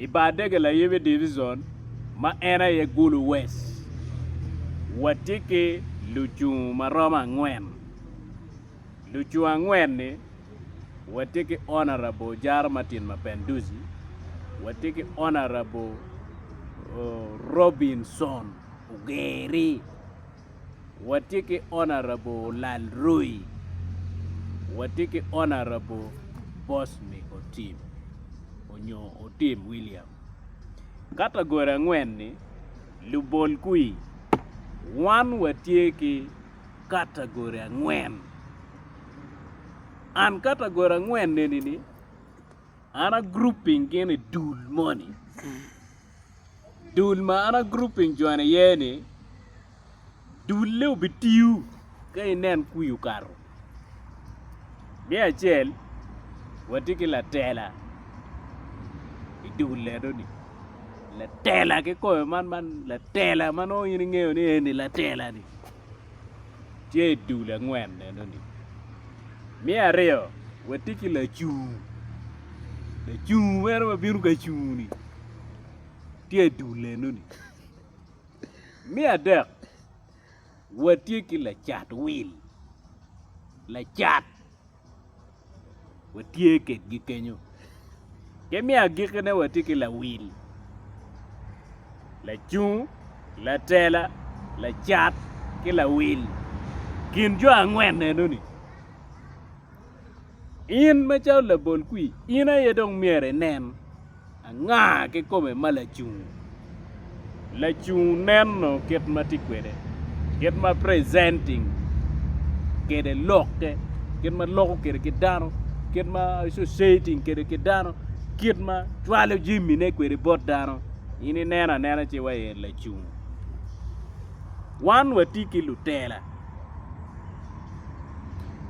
ibadege la yebe division ma ena ye Gulu West watiki luchu maroma ngwen luchu angwen ni watiki Honorable Jar Martin Mapenduzi, watiki Honorable Robinson Ugeri, watiki Honorable Lalrui, watiki Honorable Bosnick Otim Onyo Otim William. Category angwen ni lubol kui one watiki category angwen. An category angwen ni ana grouping gini dul money. Dul ma ana grouping joane yeni dul leo bitiu kay nen kuyu karo. Bia chel watiki la tela idul ledo ni la tela ke ko man la tela man o yin ngeo ni la tela ni che dul angwen no ni. Mi areo watiki la chu wero mabiru ka chu ni tie dule no ni. Mi adek watiki la chat will la chat watiki gi kenyo ke mi agikene watiki la will la chu la tela la chat ke la will kin jo angwen no ni. In machao la bol kui ina yedong miere nen anga ke kome mala chung la chung nen no ket matikwede ket ma presenting kede loke ket ma loko kede kedano ket ma associating kede kedano ket ma twale jimmi ne kwede bot dano ini nena che waye la chung wan watiki lutela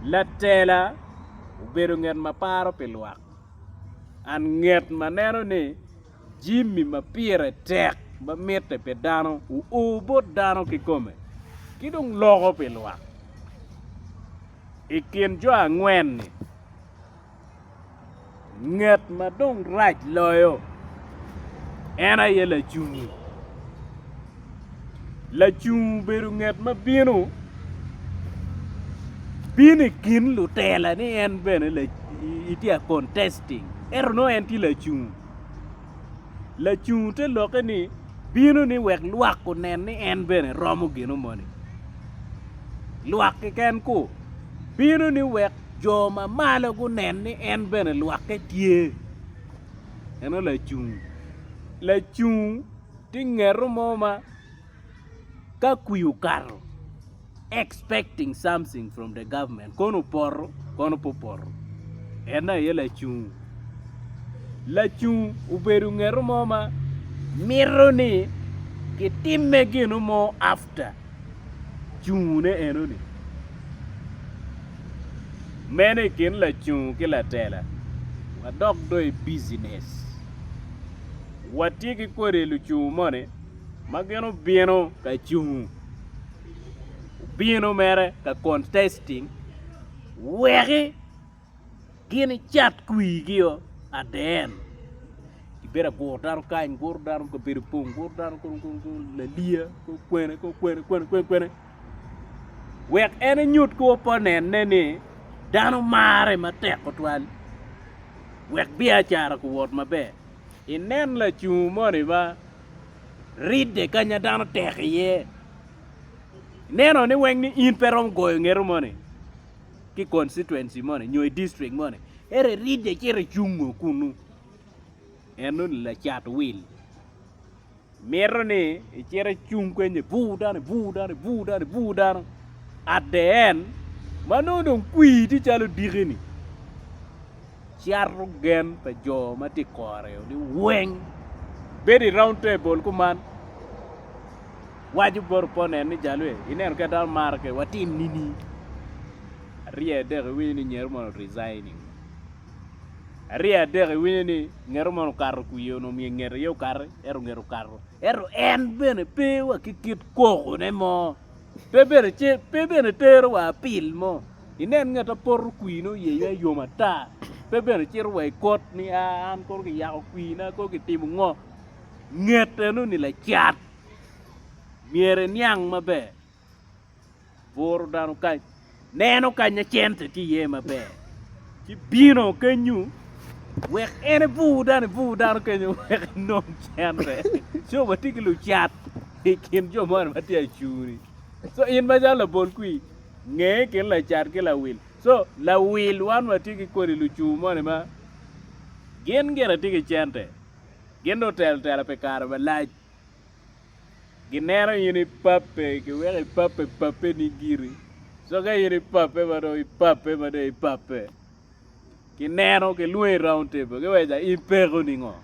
la tela ubedo nget maparo pilwak an nget maneno ni Jimmy mapire tek bamete pe dano bot dano kikome kidong logo pilwak ikin jo angwen ni nget madong raj loyo ena ye la chung bedo nget mabino bini kin lutela ni en bene la itia contesting ero no en ti la chung te loke ni bino ni wek luak ko nen ni en bene romo gino moni luak ke ken ko bino ni wek joma malo ko nen ni en bene luak ke tie eno la chung ti ngero moma ka kuyu karo expecting something from the government kono porro kono poporo ena ye la chung uberu ngero moma miro ni kitimme gino mo after chung ne eno ni mene kin la chung ke la tela wadok do business watiki kore lu chung mone mageno bieno ka chung bino mere ka contesting wege gini chat kui gio aden ibera gordaro kain gordaro ko bere pung gordaro ko la lia ko kwene wek ene nyut ko ponen nene dano mare matek ko twal wek bia chara ko wot mabe inen la chumoni ba ride kanya dano tek ye neno ni weng ni in perom goyo ngero mone ki constituency mone nyoy district mone ere ride chere chungo kunu eno la chat will mero ni chere chung kwenye budane at the end mano don kui ti chalo digini charro gen pa jo mati kore ni weng bedi round table kuman waju bor ponen ni jalwe inen ka dal marke watin nini ria de wini nyermo resigning ria de wini ngermo kar ku yo no mi nger yo kar ero ngero kar ero en bene pe wa kikit ko ne mo pe bene che pe bene tero wa pil mo inen ngata por kuino ye yo mata pe bene chir we kot ni an ko ki ya kuina ko ki tim ngo ngete no ni la chat miere nyang mabe bor danu kai neno kanya chente ti ye mabe ti bino kenyu wek ene bu dan kenyu wek non chente so batiki lu chat ikin jo mon mati achuri so in ma jala bol kui nge ken la chat ke la wil so la wil wan matiki kori lu chu mon ma gen gera tiki chente gen do tel pe kar ba la ginero yini pape ki wek pape ni giri so ga yini pape ma do pape kinero ke lui round table ke weja in pego ni ngo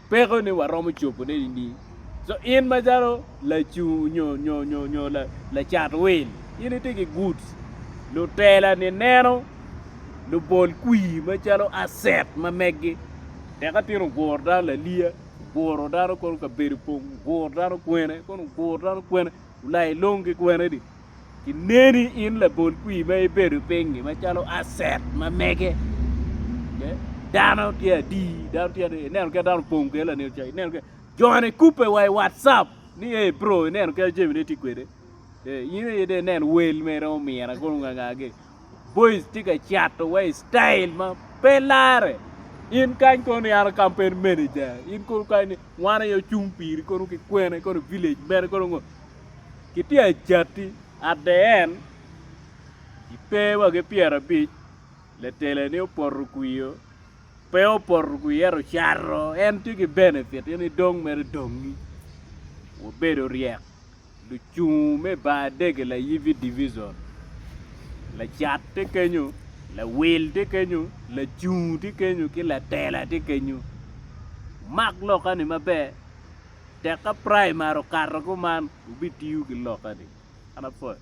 pego ni waromo chopo ne ni so in majaro la chu nyo la chat win ini tiki goods lo tela ni nero lo bol kui machalo asset ma meggi te ka tiro gorda la lia boro daro ko ka beri pong gorda kwene ko gorda kwene ulai longi kwene di kineni in la bol kui mai beru pengi machalo asset ma mege dano tia nen ka dano pong ke la ne chai nen ke joane coupe wai whatsapp ni bro nen ka jemi ne tikwede yine de nen wel me ro mi era ko nga ge boys tika chat wai style ma pelare in kan ko ni ara campaign manager in ko kan wana yo chumpir ko ki kwene ko village mer ko ngo kitia chati at the end ipewa ke piera bich le tele ne por kuyo peo por kuyero charro en tiki benefit ni dong mer dongi o bedo riek lu chume ba dege la yivi division la chat te kenyu la wil te kenyu la chu te kenyu ki la tela te kenyu mak lokani mabe te ka primary kar ko man ubitiu ki lokani ana fo